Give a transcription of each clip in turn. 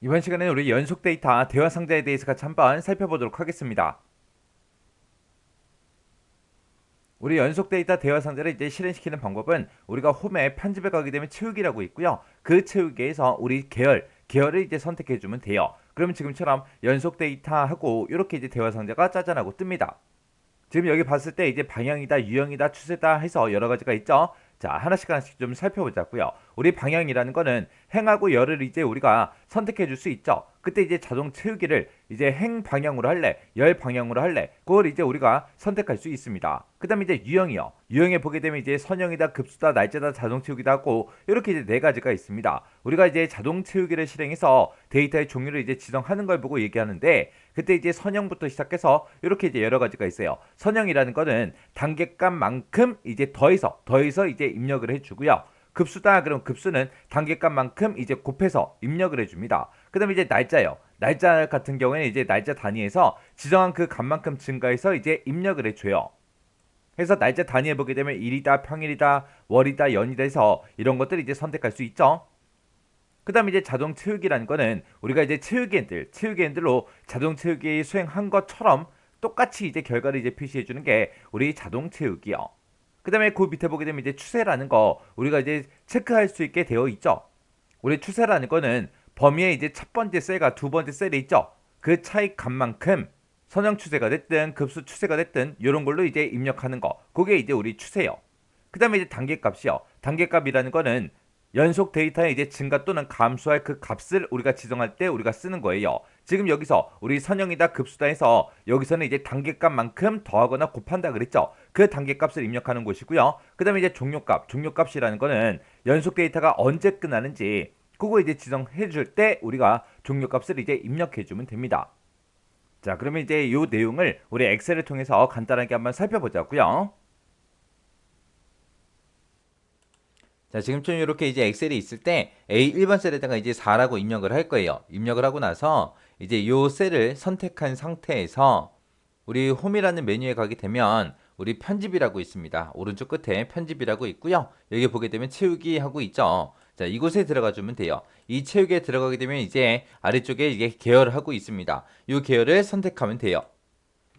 이번 시간에는 우리 연속 데이터 대화 상자에 대해서 같이 한번 살펴보도록 하겠습니다. 우리 연속 데이터 대화 상자를 이제 실행시키는 방법은 우리가 홈에 편집에 가게 되면 채우기라고 있고요. 그 채우기에서 우리 계열을 이제 선택해주면 돼요. 그러면 지금처럼 연속 데이터하고 이렇게 이제 대화 상자가 짜잔하고 뜹니다. 지금 여기 봤을 때 이제 방향이다, 유형이다, 추세다 해서 여러 가지가 있죠. 자, 하나씩 좀 살펴보자고요. 우리 방향이라는 거는 행하고 열을 이제 우리가 선택해 줄 수 있죠. 그때 이제 자동 채우기를 이제 행 방향으로 할래, 열 방향으로 할래, 그걸 이제 우리가 선택할 수 있습니다. 그 다음에 이제 유형이요. 유형에 보게 되면 이제 선형이다, 급수다, 날짜다, 자동 채우기다 하고 이렇게 이제 네 가지가 있습니다. 우리가 이제 자동 채우기를 실행해서 데이터의 종류를 이제 지정하는 걸 보고 얘기하는데, 그때 이제 선형부터 시작해서 이렇게 이제 여러 가지가 있어요. 선형이라는 거는 단계값만큼 이제 더해서 이제 입력을 해주고요. 급수다 그럼 급수는 단계값만큼 이제 곱해서 입력을 해줍니다. 그 다음에 이제 날짜요. 날짜 같은 경우에는 이제 날짜 단위에서 지정한 그 값만큼 증가해서 이제 입력을 해줘요. 그래서 날짜 단위에 보게 되면 일이다, 평일이다, 월이다, 연이다 해서 이런 것들을 이제 선택할 수 있죠. 그 다음에 이제 자동 채우기라는 거는 우리가 이제 채우기 엔들로 자동 채우기 수행한 것처럼 똑같이 이제 결과를 이제 표시해 주는 게 우리 자동 채우기요. 그 다음에 그 밑에 보게 되면 이제 추세라는 거 우리가 이제 체크할 수 있게 되어 있죠. 우리 추세라는 거는 범위에 이제 첫 번째 셀과 두 번째 셀이 있죠. 그 차이 값만큼 선형 추세가 됐든 급수 추세가 됐든 이런 걸로 이제 입력하는 거. 그게 이제 우리 추세요. 그 다음에 이제 단계값이요. 단계값이라는 거는 연속 데이터의 이제 증가 또는 감소할 그 값을 우리가 지정할 때 우리가 쓰는 거예요. 지금 여기서 우리 선형이다 급수다 해서 여기서는 이제 단계값만큼 더하거나 곱한다 그랬죠. 그 단계값을 입력하는 곳이고요. 그 다음에 이제 종료값이라는 거는 연속 데이터가 언제 끝나는지 그거 이제 지정해 줄 때 우리가 종료값을 이제 입력해 주면 됩니다. 자, 그러면 이제 이 내용을 우리 엑셀을 통해서 간단하게 한번 살펴보자고요. 자, 지금쯤 이렇게 이제 엑셀이 있을 때 A1번 셀에다가 이제 4라고 입력을 할 거예요. 입력을 하고 나서 이제 요 셀을 선택한 상태에서 우리 홈이라는 메뉴에 가게 되면 우리 편집이라고 있습니다. 오른쪽 끝에 편집이라고 있고요. 여기 보게 되면 채우기 하고 있죠. 자, 이곳에 들어가 주면 돼요. 이 채우기에 들어가게 되면 이제 아래쪽에 이게 계열을 하고 있습니다. 이 계열을 선택하면 돼요.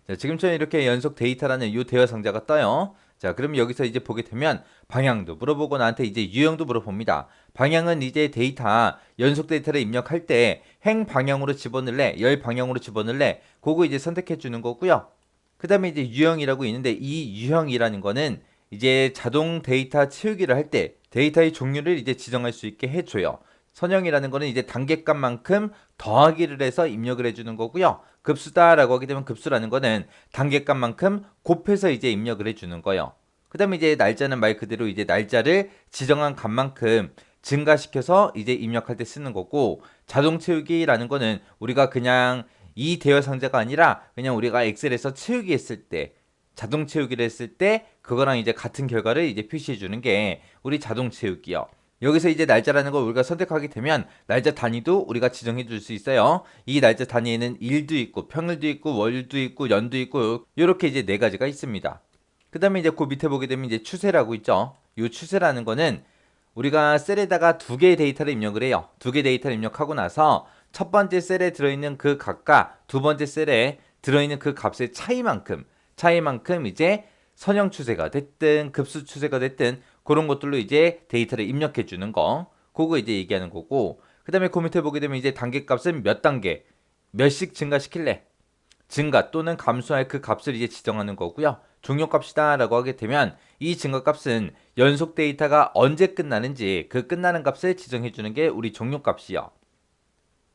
자, 지금처럼 이렇게 연속 데이터라는 이 대화 상자가 떠요. 자, 그럼 여기서 이제 보게 되면 방향도 물어보고 나한테 이제 유형도 물어봅니다. 방향은 이제 데이터, 연속 데이터를 입력할 때 행 방향으로 집어넣을래, 열 방향으로 집어넣을래, 그거 이제 선택해 주는 거고요. 그 다음에 이제 유형이라고 있는데 이 유형이라는 거는 이제 자동 데이터 채우기를 할 때 데이터의 종류를 이제 지정할 수 있게 해줘요. 선형이라는 거는 이제 단계값만큼 더하기를 해서 입력을 해주는 거고요. 급수다라고 하게 되면 급수라는 거는 단계값만큼 곱해서 이제 입력을 해주는 거예요. 그 다음에 이제 날짜는 말 그대로 이제 날짜를 지정한 값만큼 증가시켜서 이제 입력할 때 쓰는 거고, 자동 채우기라는 거는 우리가 그냥 이 대여 상자가 아니라 그냥 우리가 엑셀에서 채우기 했을 때, 자동 채우기를 했을 때 그거랑 이제 같은 결과를 이제 표시해 주는 게 우리 자동 채우기요. 여기서 이제 날짜라는 걸 우리가 선택하게 되면 날짜 단위도 우리가 지정해 줄 수 있어요. 이 날짜 단위에는 일도 있고 평일도 있고 월도 있고 연도 있고 이렇게 이제 네 가지가 있습니다. 그 다음에 이제 그 밑에 보게 되면 이제 추세라고 있죠. 이 추세라는 거는 우리가 셀에다가 두 개의 데이터를 입력을 해요. 두 개의 데이터를 입력하고 나서 첫 번째 셀에 들어있는 그 값과 두 번째 셀에 들어있는 그 값의 차이만큼 이제 선형 추세가 됐든 급수 추세가 됐든 그런 것들로 이제 데이터를 입력해 주는 거, 그거 이제 얘기하는 거고, 그 다음에 그 밑에 보게 되면 이제 단계값은 몇 단계 몇씩 증가시킬래, 증가 또는 감소할 그 값을 이제 지정하는 거고요. 종료값이다 라고 하게 되면 이 증가값은 연속 데이터가 언제 끝나는지 그 끝나는 값을 지정해 주는 게 우리 종료값이요.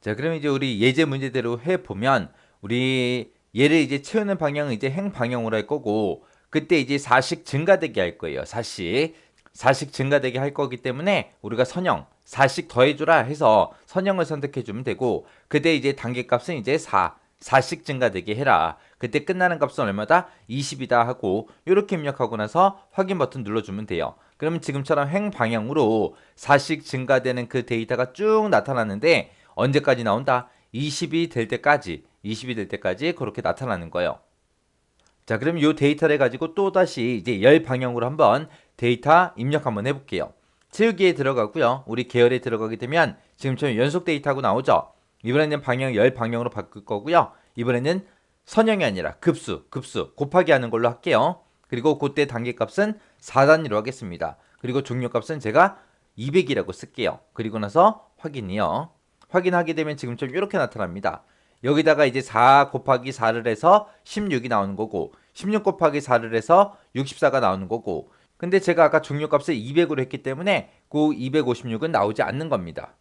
자, 그러면 이제 우리 예제 문제대로 해보면 우리 얘를 이제 채우는 방향은 이제 행 방향으로 할 거고, 그때 이제 4씩 증가되게 할 거예요. 4씩 증가되게 할 거기 때문에 우리가 선형 4씩 더해줘라 해서 선형을 선택해주면 되고, 그때 이제 단계값은 이제 4씩 증가되게 해라. 그때 끝나는 값은 얼마다? 20이다 하고 이렇게 입력하고 나서 확인 버튼 눌러주면 돼요. 그러면 지금처럼 행 방향으로 4씩 증가되는 그 데이터가 쭉 나타나는데 언제까지 나온다? 20이 될 때까지 그렇게 나타나는 거예요. 자, 그럼 이 데이터를 가지고 또다시 이제 열 방향으로 한번 데이터 입력 한번 해볼게요. 채우기에 들어가고요. 우리 계열에 들어가게 되면 지금처럼 연속 데이터하고 나오죠. 이번에는 방향 열 방향으로 바꿀 거고요. 이번에는 선형이 아니라 급수 곱하기 하는 걸로 할게요. 그리고 그때 단계값은 4단위로 하겠습니다. 그리고 종료값은 제가 200이라고 쓸게요. 그리고 나서 확인이요. 확인하게 되면 지금처럼 이렇게 나타납니다. 여기다가 이제 4 곱하기 4를 해서 16이 나오는 거고 16 곱하기 4를 해서 64가 나오는 거고 근데 제가 아까 종료값을 200으로 했기 때문에 그 256은 나오지 않는 겁니다.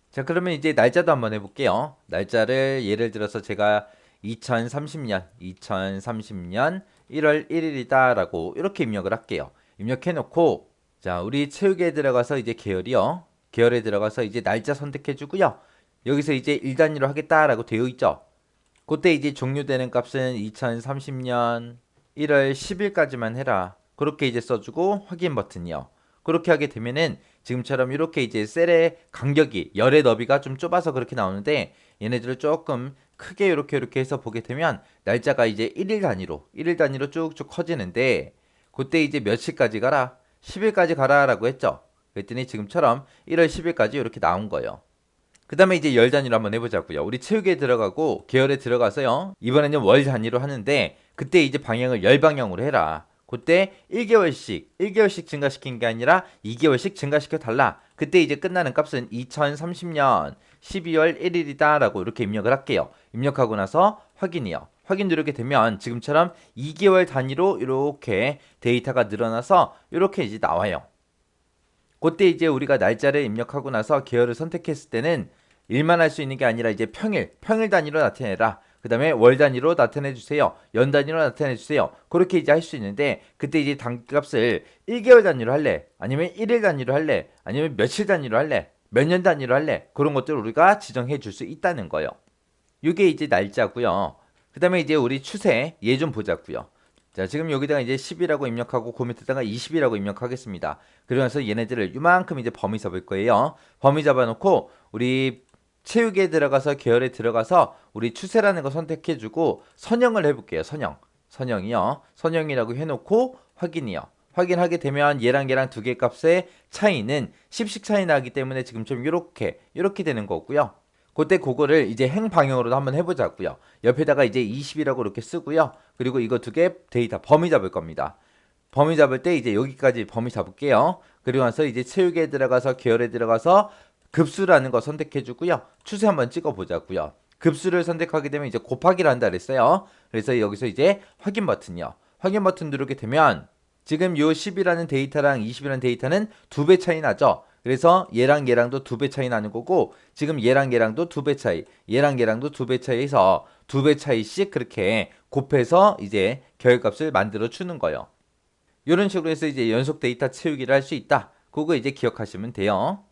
자, 그러면 이제 날짜도 한번 해볼게요. 날짜를 예를 들어서 제가 2030년 1월 1일이다 라고 이렇게 입력을 할게요. 입력해 놓고 자, 우리 체육에 들어가서 이제 계열이요. 계열에 들어가서 이제 날짜 선택해 주고요. 여기서 이제 1단위로 하겠다라고 되어 있죠. 그때 이제 종료되는 값은 2030년 1월 10일까지만 해라. 그렇게 이제 써주고 확인 버튼이요. 그렇게 하게 되면은 지금처럼 이렇게 이제 셀의 간격이 열의 너비가 좀 좁아서 그렇게 나오는데 얘네들을 조금 크게 이렇게 해서 보게 되면 날짜가 이제 1일 단위로 쭉쭉 커지는데 그때 이제 며칠까지 가라? 10일까지 가라라고 했죠. 그랬더니 지금처럼 1월 10일까지 이렇게 나온 거예요. 그 다음에 이제 열 단위로 한번 해보자고요. 우리 체육에 들어가고 계열에 들어가서요. 이번에는 월 단위로 하는데 그때 이제 방향을 열 방향으로 해라. 그때 1개월씩 증가시킨 게 아니라 2개월씩 증가시켜 달라. 그때 이제 끝나는 값은 2030년 12월 1일이다 라고 이렇게 입력을 할게요. 입력하고 나서 확인이요. 확인 누르게 되면 지금처럼 2개월 단위로 이렇게 데이터가 늘어나서 이렇게 이제 나와요. 그때 이제 우리가 날짜를 입력하고 나서 계열을 선택했을 때는 일만 할 수 있는 게 아니라 이제 평일 단위로 나타내라. 그 다음에 월 단위로 나타내 주세요. 연 단위로 나타내 주세요. 그렇게 이제 할 수 있는데 그때 이제 단값을 1개월 단위로 할래? 아니면 1일 단위로 할래? 아니면 며칠 단위로 할래? 몇 년 단위로 할래? 그런 것들을 우리가 지정해 줄 수 있다는 거예요. 이게 이제 날짜고요. 그 다음에 이제 우리 추세 얘 좀 보자고요. 자, 지금 여기다가 이제 10이라고 입력하고 그 밑에다가 20이라고 입력하겠습니다. 그러면서 얘네들을 이만큼 이제 범위 잡을 거예요. 범위 잡아놓고 우리 체육에 들어가서 계열에 들어가서 우리 추세라는 거 선택해주고 선형을 해볼게요. 선형이요. 선형이라고 해놓고 확인이요. 확인하게 되면 얘랑 두 개 값의 차이는 10씩 차이 나기 때문에 지금 좀 이렇게 되는 거고요. 그때 그거를 이제 행 방향으로도 한번 해보자고요. 옆에다가 이제 20이라고 이렇게 쓰고요. 그리고 이거 두 개 데이터 범위 잡을 겁니다. 범위 잡을 때 이제 여기까지 범위 잡을게요. 그리고 나서 이제 체육에 들어가서 계열에 들어가서 급수라는 거 선택해 주고요. 추세 한번 찍어 보자고요. 급수를 선택하게 되면 이제 곱하기를 한다 그랬어요. 그래서 여기서 이제 확인 버튼이요. 확인 버튼 누르게 되면 지금 요 10이라는 데이터랑 20이라는 데이터는 2배 차이 나죠. 그래서 얘랑도 2배 차이 나는 거고 지금 얘랑도 2배 차이, 얘랑도 2배 차이에서 2배 차이씩 그렇게 곱해서 이제 결값을 만들어 주는 거예요. 이런 식으로 해서 이제 연속 데이터 채우기를 할 수 있다. 그거 이제 기억하시면 돼요.